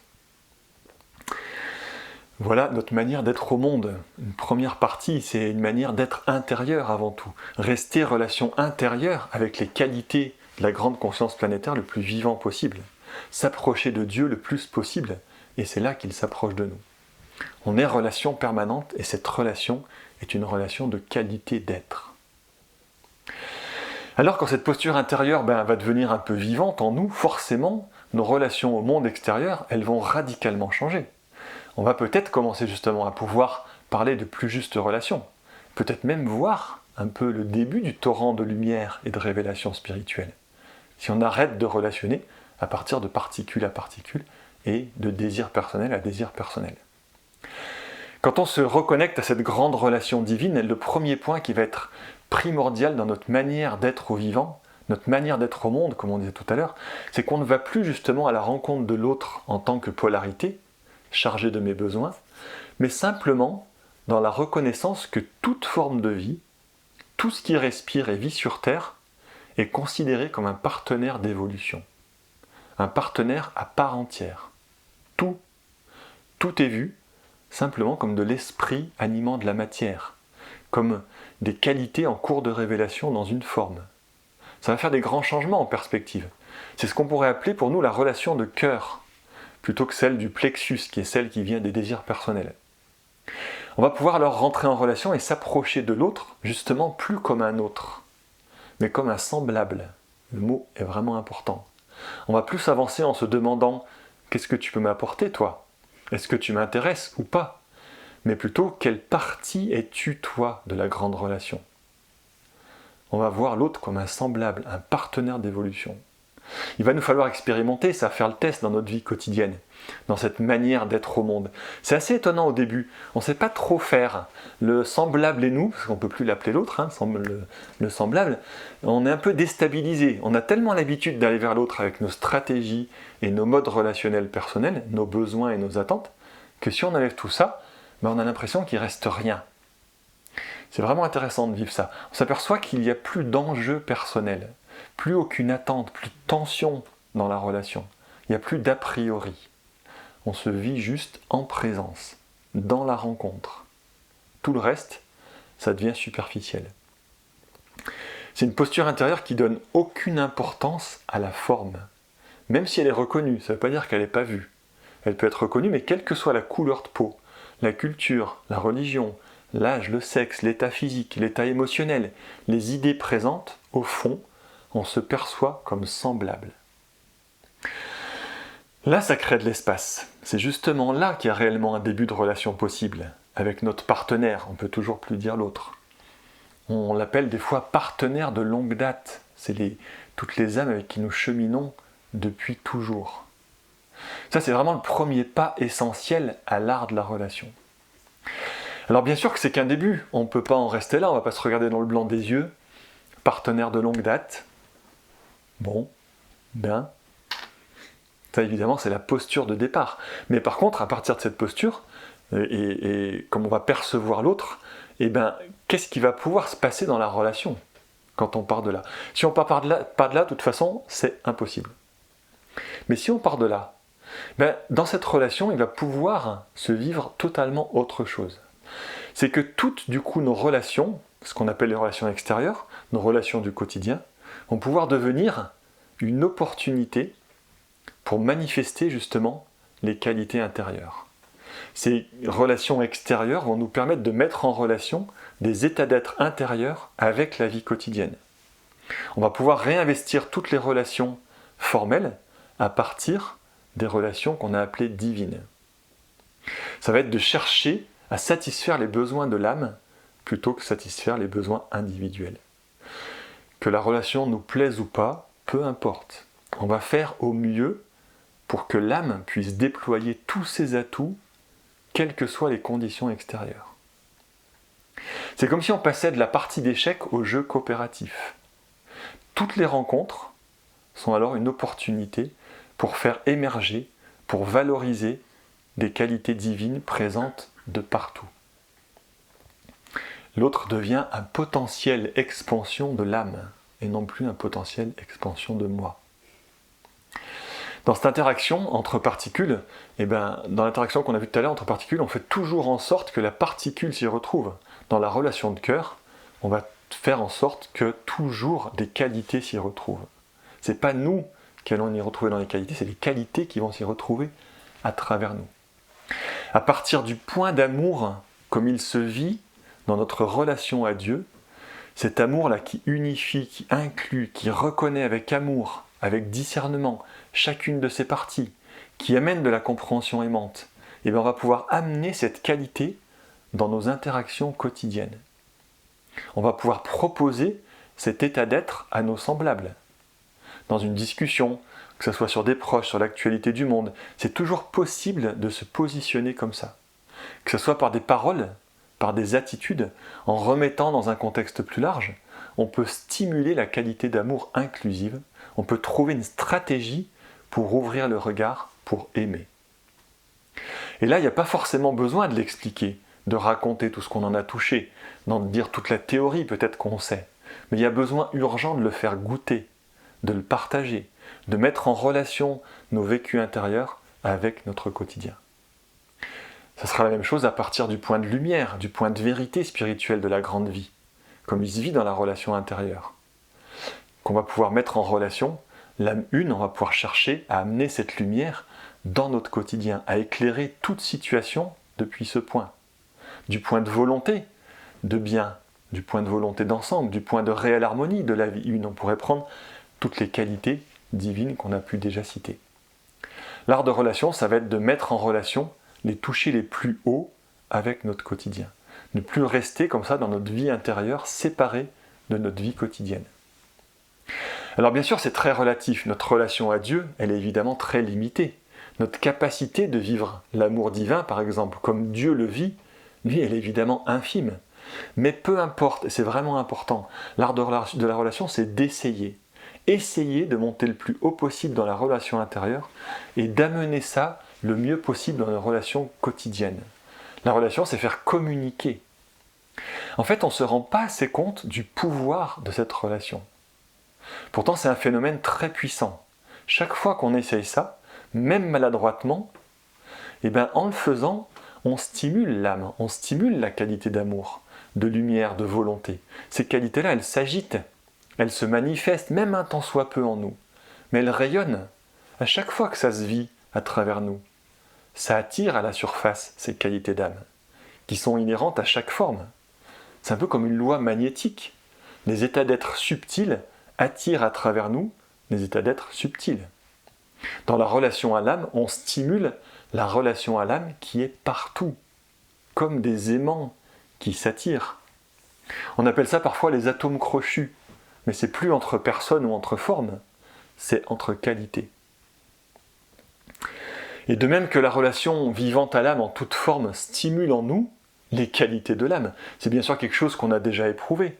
Voilà notre manière d'être au monde. Une première partie, c'est une manière d'être intérieur avant tout. Rester relation intérieure avec les qualités de la grande conscience planétaire le plus vivant possible. S'approcher de Dieu le plus possible, et c'est là qu'il s'approche de nous. On est relation permanente, et cette relation est une relation de qualité d'être. Alors quand cette posture intérieure va devenir un peu vivante en nous, forcément, nos relations au monde extérieur, elles vont radicalement changer. On va peut-être commencer justement à pouvoir parler de plus justes relations, peut-être même voir un peu le début du torrent de lumière et de révélation spirituelle. Si on arrête de relationner à partir de particule à particule et de désir personnel à désir personnel. Quand on se reconnecte à cette grande relation divine, le premier point qui va être primordial dans notre manière d'être au vivant, notre manière d'être au monde, comme on disait tout à l'heure, c'est qu'on ne va plus justement à la rencontre de l'autre en tant que polarité, chargée de mes besoins, mais simplement dans la reconnaissance que toute forme de vie, tout ce qui respire et vit sur Terre, est considéré comme un partenaire d'évolution, un partenaire à part entière. Tout est vu simplement comme de l'esprit animant de la matière, comme des qualités en cours de révélation dans une forme. Ça va faire des grands changements en perspective. C'est ce qu'on pourrait appeler pour nous la relation de cœur, plutôt que celle du plexus, qui est celle qui vient des désirs personnels. On va pouvoir alors rentrer en relation et s'approcher de l'autre, justement plus comme un autre, mais comme un semblable. Le mot est vraiment important. On va plus avancer en se demandant « Qu'est-ce que tu peux m'apporter, toi ? Est-ce que tu m'intéresses ou pas ?» Mais plutôt « Quelle partie es-tu, toi, de la grande relation ?» On va voir l'autre comme un semblable, un partenaire d'évolution. Il va nous falloir expérimenter ça, faire le test dans notre vie quotidienne, dans cette manière d'être au monde. C'est assez étonnant au début, on ne sait pas trop faire. Le semblable et nous, parce qu'on ne peut plus l'appeler l'autre, le semblable, on est un peu déstabilisé. On a tellement l'habitude d'aller vers l'autre avec nos stratégies et nos modes relationnels personnels, nos besoins et nos attentes, que si on enlève tout ça, on a l'impression qu'il ne reste rien. C'est vraiment intéressant de vivre ça. On s'aperçoit qu'il n'y a plus d'enjeu personnel. Plus aucune attente, plus de tension dans la relation. Il n'y a plus d'a priori. On se vit juste en présence, dans la rencontre. Tout le reste, ça devient superficiel. C'est une posture intérieure qui donne aucune importance à la forme. Même si elle est reconnue, ça ne veut pas dire qu'elle n'est pas vue. Elle peut être reconnue, mais quelle que soit la couleur de peau, la culture, la religion, l'âge, le sexe, l'état physique, l'état émotionnel, les idées présentes, au fond, on se perçoit comme semblable. Là, ça crée de l'espace. C'est justement là qu'il y a réellement un début de relation possible. Avec notre partenaire, on peut toujours plus dire l'autre. On l'appelle des fois partenaire de longue date. C'est toutes les âmes avec qui nous cheminons depuis toujours. Ça, c'est vraiment le premier pas essentiel à l'art de la relation. Alors bien sûr que c'est qu'un début, on ne peut pas en rester là, on ne va pas se regarder dans le blanc des yeux. Partenaire de longue date. Bon, ben, ça évidemment c'est la posture de départ. Mais par contre, à partir de cette posture, et comme on va percevoir l'autre, eh ben, qu'est-ce qui va pouvoir se passer dans la relation quand on part de là? Si on part pas de là, de toute façon, c'est impossible. Mais si on part de là, ben, dans cette relation, il va pouvoir se vivre totalement autre chose. C'est que toutes, du coup, nos relations, ce qu'on appelle les relations extérieures, nos relations du quotidien, vont pouvoir devenir une opportunité pour manifester justement les qualités intérieures. Ces relations extérieures vont nous permettre de mettre en relation des états d'être intérieurs avec la vie quotidienne. On va pouvoir réinvestir toutes les relations formelles à partir des relations qu'on a appelées divines. Ça va être de chercher à satisfaire les besoins de l'âme plutôt que satisfaire les besoins individuels. Que la relation nous plaise ou pas, peu importe. On va faire au mieux pour que l'âme puisse déployer tous ses atouts, quelles que soient les conditions extérieures. C'est comme si on passait de la partie d'échecs au jeu coopératif. Toutes les rencontres sont alors une opportunité pour faire émerger, pour valoriser des qualités divines présentes de partout. L'autre devient un potentiel expansion de l'âme et non plus un potentiel expansion de moi. Dans cette interaction entre particules, dans l'interaction qu'on a vue tout à l'heure entre particules, on fait toujours en sorte que la particule s'y retrouve. Dans la relation de cœur, on va faire en sorte que toujours des qualités s'y retrouvent. C'est pas nous qui allons y retrouver dans les qualités, c'est les qualités qui vont s'y retrouver à travers nous. À partir du point d'amour, comme il se vit dans notre relation à Dieu, cet amour-là qui unifie, qui inclut, qui reconnaît avec amour, avec discernement, chacune de ses parties, qui amène de la compréhension aimante, et on va pouvoir amener cette qualité dans nos interactions quotidiennes. On va pouvoir proposer cet état d'être à nos semblables. Dans une discussion, que ce soit sur des proches, sur l'actualité du monde, c'est toujours possible de se positionner comme ça. Que ce soit par des paroles, par des attitudes, en remettant dans un contexte plus large, on peut stimuler la qualité d'amour inclusive, on peut trouver une stratégie pour ouvrir le regard, pour aimer. Et là, il n'y a pas forcément besoin de l'expliquer, de raconter tout ce qu'on en a touché, d'en dire toute la théorie peut-être qu'on sait, mais il y a besoin urgent de le faire goûter, de le partager, de mettre en relation nos vécus intérieurs avec notre quotidien. Ça sera la même chose à partir du point de lumière, du point de vérité spirituelle de la grande vie, comme il se vit dans la relation intérieure, qu'on va pouvoir mettre en relation. L'âme une, on va pouvoir chercher à amener cette lumière dans notre quotidien, à éclairer toute situation depuis ce point. Du point de volonté de bien, du point de volonté d'ensemble, du point de réelle harmonie de la vie une, on pourrait prendre toutes les qualités divines qu'on a pu déjà citer. L'art de relation, ça va être de mettre en relation les touchés les plus hauts avec notre quotidien. Ne plus rester comme ça dans notre vie intérieure, séparée de notre vie quotidienne. Alors bien sûr, c'est très relatif. Notre relation à Dieu, elle est évidemment très limitée. Notre capacité de vivre l'amour divin, par exemple, comme Dieu le vit, lui, elle est évidemment infime. Mais peu importe, et c'est vraiment important, l'art de la relation, c'est d'essayer. Essayer de monter le plus haut possible dans la relation intérieure et d'amener ça le mieux possible dans nos relations quotidiennes. La relation, c'est faire communiquer. En fait, on ne se rend pas assez compte du pouvoir de cette relation. Pourtant, c'est un phénomène très puissant. chaque fois qu'on essaye ça, même maladroitement, eh ben, en le faisant, on stimule l'âme, on stimule la qualité d'amour, de lumière, de volonté. Ces qualités-là, elles s'agitent, elles se manifestent, même un tant soit peu en nous. Mais elles rayonnent à chaque fois que ça se vit à travers nous. Ça attire à la surface ces qualités d'âme, qui sont inhérentes à chaque forme. C'est un peu comme une loi magnétique. Les états d'être subtils attirent à travers nous les états d'être subtils. Dans la relation à l'âme, on stimule la relation à l'âme qui est partout, comme des aimants qui s'attirent. On appelle ça parfois les atomes crochus, mais c'est plus entre personnes ou entre formes, c'est entre qualités. Et de même que la relation vivante à l'âme en toute forme stimule en nous les qualités de l'âme, c'est bien sûr quelque chose qu'on a déjà éprouvé,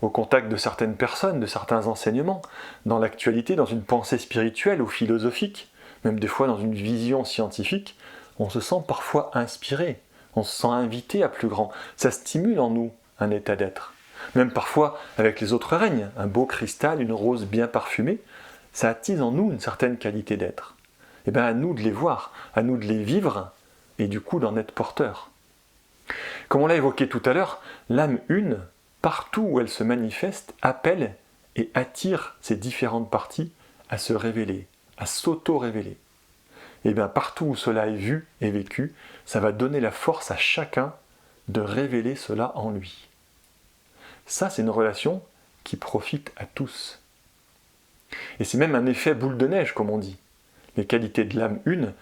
au contact de certaines personnes, de certains enseignements, dans l'actualité, dans une pensée spirituelle ou philosophique, même des fois dans une vision scientifique, on se sent parfois inspiré, on se sent invité à plus grand, ça stimule en nous un état d'être. Même parfois avec les autres règnes, un beau cristal, une rose bien parfumée, ça attise en nous une certaine qualité d'être. Et bien à nous de les voir, à nous de les vivre, et du coup d'en être porteurs. Comme on l'a évoqué tout à l'heure, l'âme une, partout où elle se manifeste, appelle et attire ces différentes parties à se révéler, à s'auto-révéler. Et bien partout où cela est vu et vécu, ça va donner la force à chacun de révéler cela en lui. Ça, c'est une relation qui profite à tous. Et c'est même un effet boule de neige, comme on dit. Les qualités de l'âme une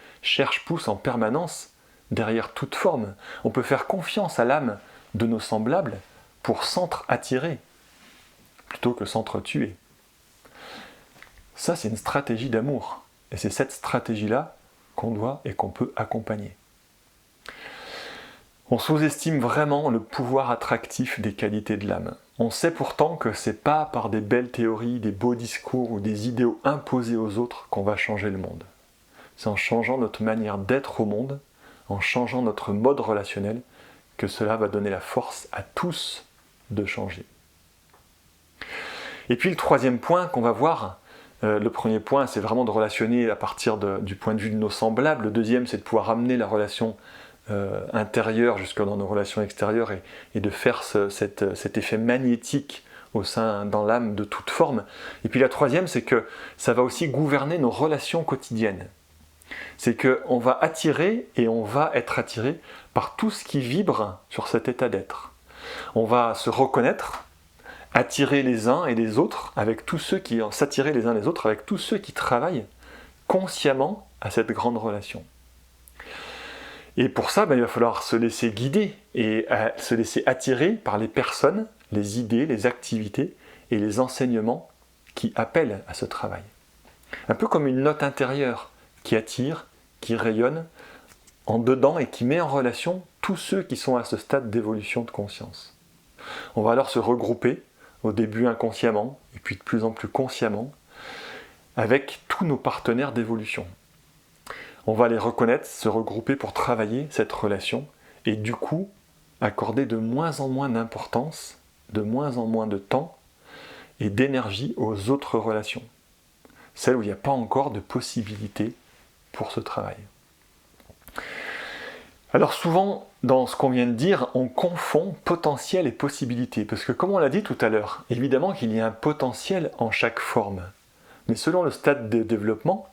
poussent en permanence derrière toute forme. On peut faire confiance à l'âme de nos semblables pour s'entre-attirer, plutôt que s'entre-tuer. Ça, c'est une stratégie d'amour. Et c'est cette stratégie-là qu'on doit et qu'on peut accompagner. On sous-estime vraiment le pouvoir attractif des qualités de l'âme. On sait pourtant que c'est pas par des belles théories, des beaux discours ou des idéaux imposés aux autres qu'on va changer le monde. C'est en changeant notre manière d'être au monde, en changeant notre mode relationnel, que cela va donner la force à tous de changer. Et puis le troisième point qu'on va voir, le premier point c'est vraiment de relationner à partir du point de vue de nos semblables, le deuxième c'est de pouvoir amener la relation intérieure jusque dans nos relations extérieures et de faire cet effet magnétique dans l'âme de toute forme. Et puis la troisième c'est que ça va aussi gouverner nos relations quotidiennes. C'est qu'on va attirer et on va être attiré par tout ce qui vibre sur cet état d'être. On va se reconnaître, attirer les uns et les autres avec tous ceux qui s'attirer les uns les autres avec tous ceux qui travaillent consciemment à cette grande relation. Et pour ça, il va falloir se laisser guider et se laisser attirer par les personnes, les idées, les activités et les enseignements qui appellent à ce travail. Un peu comme une note intérieure qui attire, qui rayonne en dedans et qui met en relation tous ceux qui sont à ce stade d'évolution de conscience. On va alors se regrouper, au début inconsciemment, et puis de plus en plus consciemment, avec tous nos partenaires d'évolution. On va les reconnaître, se regrouper pour travailler cette relation, et du coup, accorder de moins en moins d'importance, de moins en moins de temps et d'énergie aux autres relations, celles où il n'y a pas encore de possibilité pour ce travail. Alors souvent, dans ce qu'on vient de dire, on confond potentiel et possibilité, parce que comme on l'a dit tout à l'heure, évidemment qu'il y a un potentiel en chaque forme, mais selon le stade de développement,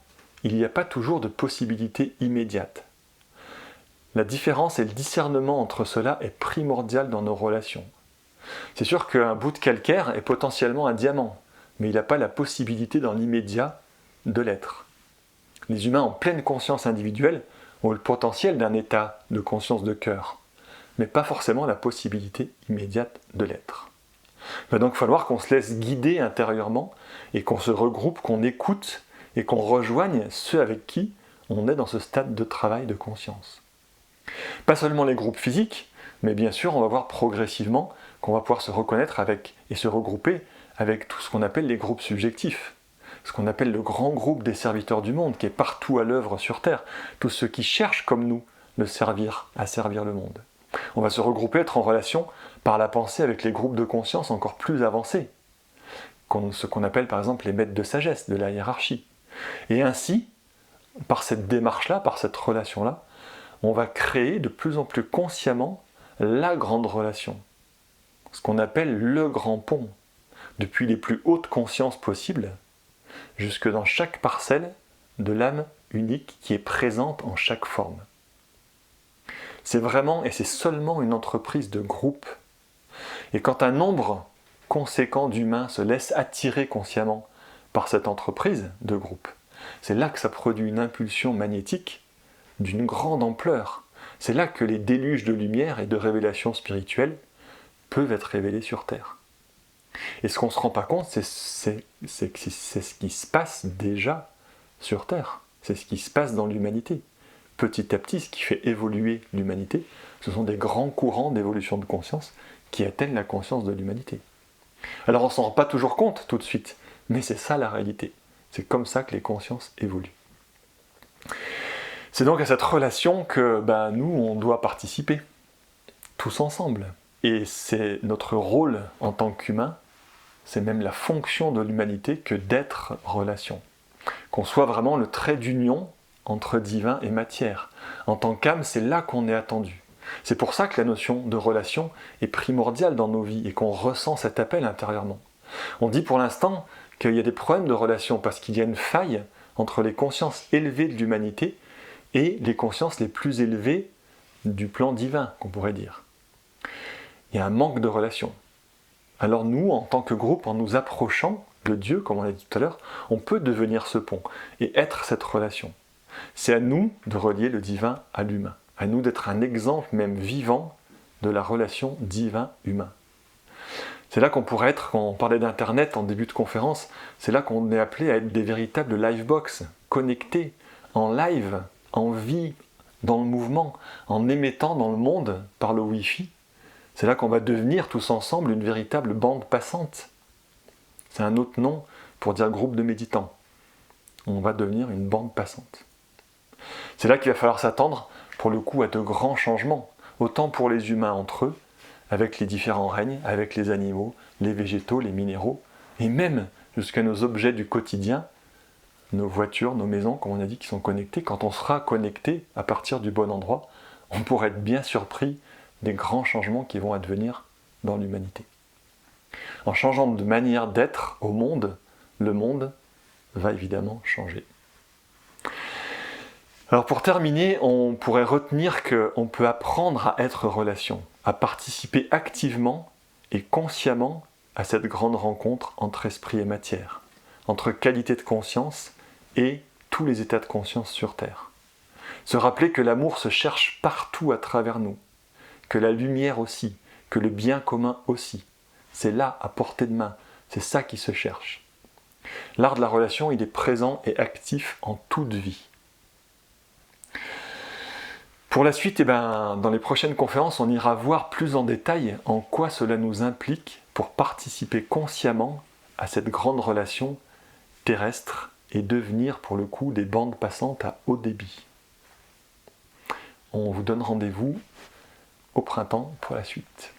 il n'y a pas toujours de possibilité immédiate. La différence et le discernement entre cela est primordial dans nos relations. C'est sûr qu'un bout de calcaire est potentiellement un diamant, mais il n'a pas la possibilité dans l'immédiat de l'être. Les humains en pleine conscience individuelle ont le potentiel d'un état de conscience de cœur, mais pas forcément la possibilité immédiate de l'être. Il va donc falloir qu'on se laisse guider intérieurement et qu'on se regroupe, qu'on écoute et qu'on rejoigne ceux avec qui on est dans ce stade de travail de conscience. Pas seulement les groupes physiques, mais bien sûr on va voir progressivement qu'on va pouvoir se reconnaître avec et se regrouper avec tout ce qu'on appelle les groupes subjectifs. Ce qu'on appelle le grand groupe des serviteurs du monde, qui est partout à l'œuvre sur Terre, tous ceux qui cherchent comme nous à servir le monde. On va se regrouper, être en relation par la pensée avec les groupes de conscience encore plus avancés, ce qu'on appelle par exemple les maîtres de sagesse de la hiérarchie. Et ainsi, par cette démarche-là, par cette relation-là, on va créer de plus en plus consciemment la grande relation, ce qu'on appelle le grand pont, depuis les plus hautes consciences possibles, jusque dans chaque parcelle de l'âme unique qui est présente en chaque forme. C'est vraiment et c'est seulement une entreprise de groupe. Et quand un nombre conséquent d'humains se laisse attirer consciemment par cette entreprise de groupe, c'est là que ça produit une impulsion magnétique d'une grande ampleur. C'est là que les déluges de lumière et de révélations spirituelles peuvent être révélés sur Terre. Et ce qu'on ne se rend pas compte, c'est ce qui se passe déjà sur Terre. C'est ce qui se passe dans l'humanité. Petit à petit, ce qui fait évoluer l'humanité, ce sont des grands courants d'évolution de conscience qui atteignent la conscience de l'humanité. Alors on ne s'en rend pas toujours compte tout de suite, mais c'est ça la réalité. C'est comme ça que les consciences évoluent. C'est donc à cette relation que nous, on doit participer, tous ensemble. Et c'est notre rôle en tant qu'humain, c'est même la fonction de l'humanité que d'être relation. Qu'on soit vraiment le trait d'union entre divin et matière. En tant qu'âme, c'est là qu'on est attendu. C'est pour ça que la notion de relation est primordiale dans nos vies et qu'on ressent cet appel intérieurement. On dit pour l'instant qu'il y a des problèmes de relation parce qu'il y a une faille entre les consciences élevées de l'humanité et les consciences les plus élevées du plan divin, qu'on pourrait dire. Il y a un manque de relation. Alors nous, en tant que groupe, en nous approchant de Dieu, comme on l'a dit tout à l'heure, on peut devenir ce pont et être cette relation. C'est à nous de relier le divin à l'humain, à nous d'être un exemple même vivant de la relation divin-humain. C'est là qu'on pourrait être, quand on parlait d'Internet en début de conférence, c'est là qu'on est appelé à être des véritables livebox, connectés, en live, en vie, dans le mouvement, en émettant dans le monde par le Wi-Fi. C'est là qu'on va devenir tous ensemble une véritable bande passante. C'est un autre nom pour dire groupe de méditants. On va devenir une bande passante. C'est là qu'il va falloir s'attendre, pour le coup, à de grands changements, autant pour les humains entre eux, avec les différents règnes, avec les animaux, les végétaux, les minéraux, et même jusqu'à nos objets du quotidien, nos voitures, nos maisons, comme on a dit, qui sont connectés. Quand on sera connecté à partir du bon endroit, on pourra être bien surpris des grands changements qui vont advenir dans l'humanité. En changeant de manière d'être au monde, le monde va évidemment changer. Alors pour terminer, on pourrait retenir qu'on peut apprendre à être relation, à participer activement et consciemment à cette grande rencontre entre esprit et matière, entre qualité de conscience et tous les états de conscience sur Terre. Se rappeler que l'amour se cherche partout à travers nous, que la lumière aussi, que le bien commun aussi. C'est là, à portée de main, c'est ça qui se cherche. L'art de la relation, il est présent et actif en toute vie. Pour la suite, dans les prochaines conférences, on ira voir plus en détail en quoi cela nous implique pour participer consciemment à cette grande relation terrestre et devenir pour le coup des bandes passantes à haut débit. On vous donne rendez-vous au printemps pour la suite.